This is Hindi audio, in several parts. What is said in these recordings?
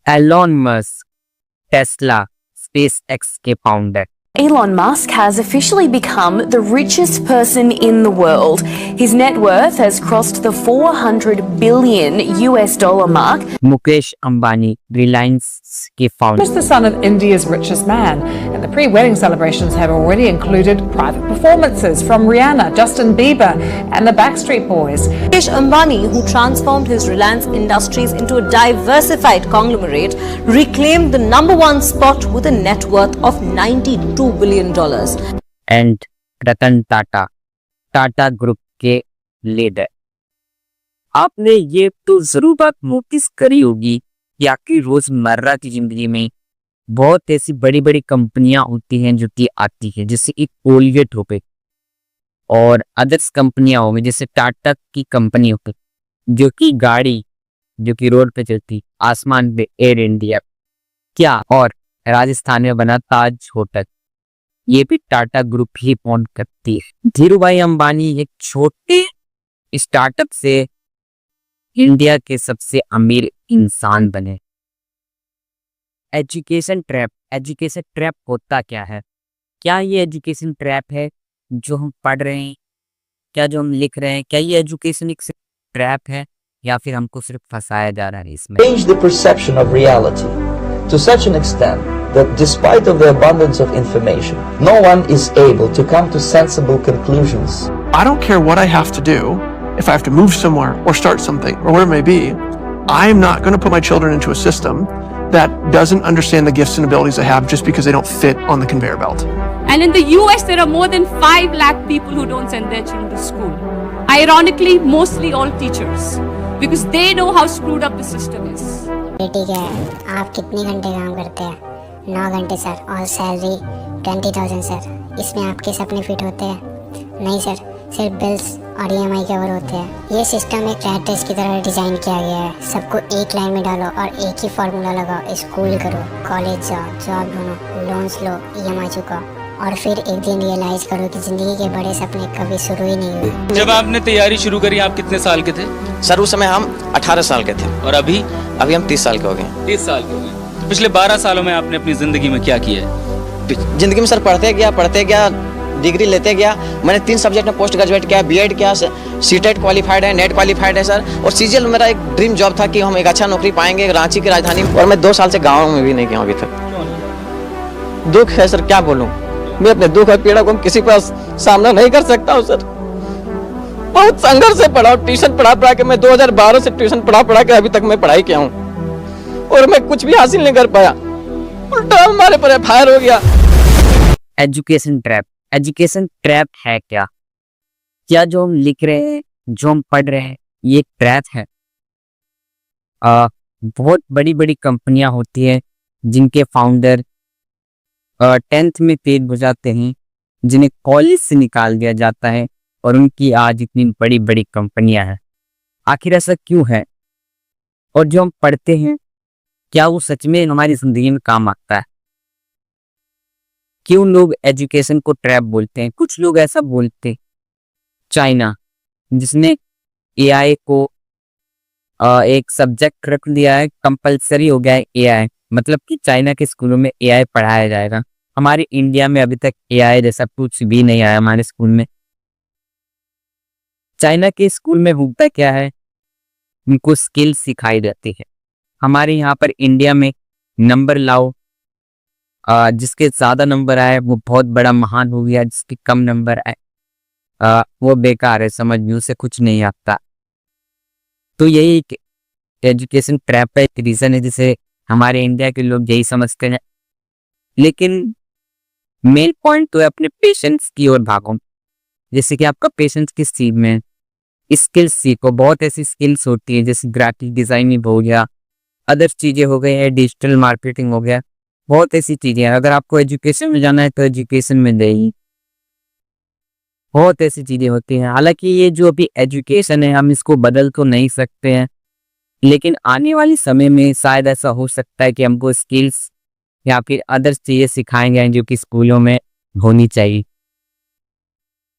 एलोन मस्क, टेस्ला, स्पेसएक्स के founder. Elon Musk has officially become the richest person in the world. His net worth has crossed the $400 billion mark. Mukesh Ambani, Reliance के founder. He's the son of India's richest man, and the pre-wedding celebrations have already included private performances from Rihanna, Justin Bieber, and the Backstreet Boys. Mukesh Ambani, who transformed his Reliance Industries into a diversified conglomerate, reclaimed the #1 spot with a net worth of $92 billion. And Ratan Tata, Tata group के लीडर। आपने ये तो जरूर बात नोटिस करी होगी कि आपकी रोजमर्रा की जिंदगी में बहुत ऐसी बड़ी बड़ी कंपनियां होती हैं जो कि आती है, जैसे एक कोलगेट हो गई और अदर्स कंपनियां हो गई, जैसे टाटा की कंपनी हो गई जो कि गाड़ी जो कि रोड पे चलती, आसमान पे एयर इंडिया, क्या और राजस्थान में बना ताज होटल, ये भी टाटा ग्रुप ही ओन करती है। धीरू भाई अंबानी एक छोटे स्टार्टअप से इंडिया के सबसे अमीर इंसान बने। एजुकेशन ट्रैप होता क्या है? क्या ये एजुकेशन ट्रैप है जो हम पढ़ रहे हैं, क्या जो हम लिख रहे हैं, क्या ये एजुकेशन एक ट्रैप है या फिर हमको सिर्फ फंसाया जा रहा है इसमें? Change the perception of reality to such an extent that despite of the abundance of information, no one is able to come to sensible conclusions. I don't care what I have to do. If I have to move somewhere or start something or whatever it may be, I'm not going to put my children into a system that doesn't understand the gifts and abilities they have just because they don't fit on the conveyor belt. And in the US, there are more than 5 lakh people who don't send their children to school. Ironically, mostly all teachers, because they know how screwed up the system is. ठीक है, आप कितने घंटे काम करते हैं? 9 घंटे सर, और सैलरी 20,000 सर। इसमें आपके सपने फिट होते हैं? नहीं सर, सिर्फ बिल्स और EMI कवर होते हैं। ये सिस्टम एक रैट रेस की तरह डिज़ाइन किया गया है। सबको एक लाइन में डालो और एक ही फार्मूला लगाओ, स्कूल करो, कॉलेज जाओ, जॉब ढूंढो, लोन्स लो, EMI चुकाओ और फिर एक दिन रियलाइज करो कि जिंदगी के बड़े सपने कभी शुरू ही नहीं हुए। जब आपने तैयारी शुरू करी आप कितने साल के थे? सर उस समय हम 18 साल के थे। और अभी हम 30 साल के हो गए। 30 साल के हो गए। तो पिछले 12 सालों में आपने अपनी जिंदगी में क्या किया है? जिंदगी में सर पढ़ते गया, डिग्री लेते गया। मैंने 3 सब्जेक्ट में पोस्ट ग्रेजुएट किया, बीएड किया, सीटेट क्वालिफाइड है, नेट क्वालिफाइड है सर। और सीजीएल मेरा एक ड्रीम जॉब था कि हम एक अच्छा नौकरी पाएंगे रांची की राजधानी में। और मैं 2 साल से गाँव में भी नहीं गया अभी तक। दुख है सर, क्या बोलूँ। मैं अपने दुख और पीड़ा को किसी पर सामना नहीं कर सकता हूँ सर। बहुत संघर्ष से पढ़ा, ट्यूशन पढ़ा के मैं 2012 से ट्यूशन पढ़ा के अभी तक मैं पढ़ाई किया हूँ और मैं कुछ भी हासिल नहीं कर पाया। उल्टा हमारे पर फायर हो गया। एजुकेशन ट्रैप है क्या? क्या जो हम लिख रहे हैं, जो हम पढ़ रहे हैं, ये ट्रैप है? बहुत बड़ी बड़ी कंपनियां होती है जिनके फाउंडर 10th में फेल हो जाते हैं, जिन्हें कॉलेज से निकाल दिया जाता है और उनकी आज इतनी बड़ी बड़ी कंपनियां हैं। आखिर ऐसा क्यों है? और जो हम पढ़ते हैं क्या वो सच में हमारी जिंदगी में काम आता है? क्यों लोग एजुकेशन को ट्रैप बोलते हैं? कुछ लोग ऐसा बोलते हैं। चाइना जिसने AI को एक सब्जेक्ट रख दिया है, कंपलसरी हो गया है AI, मतलब कि चाइना के स्कूलों में AI पढ़ाया जाएगा। हमारे इंडिया में अभी तक AI जैसा कुछ भी नहीं आया हमारे स्कूल में। चाइना के स्कूल में होता क्या है, उनको स्किल सिखाई जाती है। हमारे यहाँ पर इंडिया में नंबर लाओ, जिसके ज्यादा नंबर आए वो बहुत बड़ा महान हो गया, जिसके कम नंबर आए वो बेकार है, समझ में उसे कुछ नहीं आता। तो यही एक एजुकेशन ट्रैप है, रीजन है जिसे हमारे इंडिया के लोग यही समझते हैं। लेकिन मेन पॉइंट तो है अपने पेशेंस की ओर भागो। जैसे कि आपका पेशेंस किस चीज में, स्किल्स सीखो। बहुत ऐसी स्किल्स होती है जैसे ग्राफिक डिजाइनिंग हो गया, अदर चीजें हो गई है, डिजिटल मार्केटिंग हो गया, बहुत ऐसी चीजें हैं। अगर आपको एजुकेशन में जाना है तो एजुकेशन में जाइए, बहुत ऐसी चीजें होती हैं। हालांकि ये जो अभी एजुकेशन है हम इसको बदल तो नहीं सकते हैं, लेकिन आने वाले समय में शायद ऐसा हो सकता है कि हमको स्किल्स या फिर अदर चीजें सिखाएंगे जो कि स्कूलों में होनी चाहिए।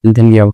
धन्यवाद।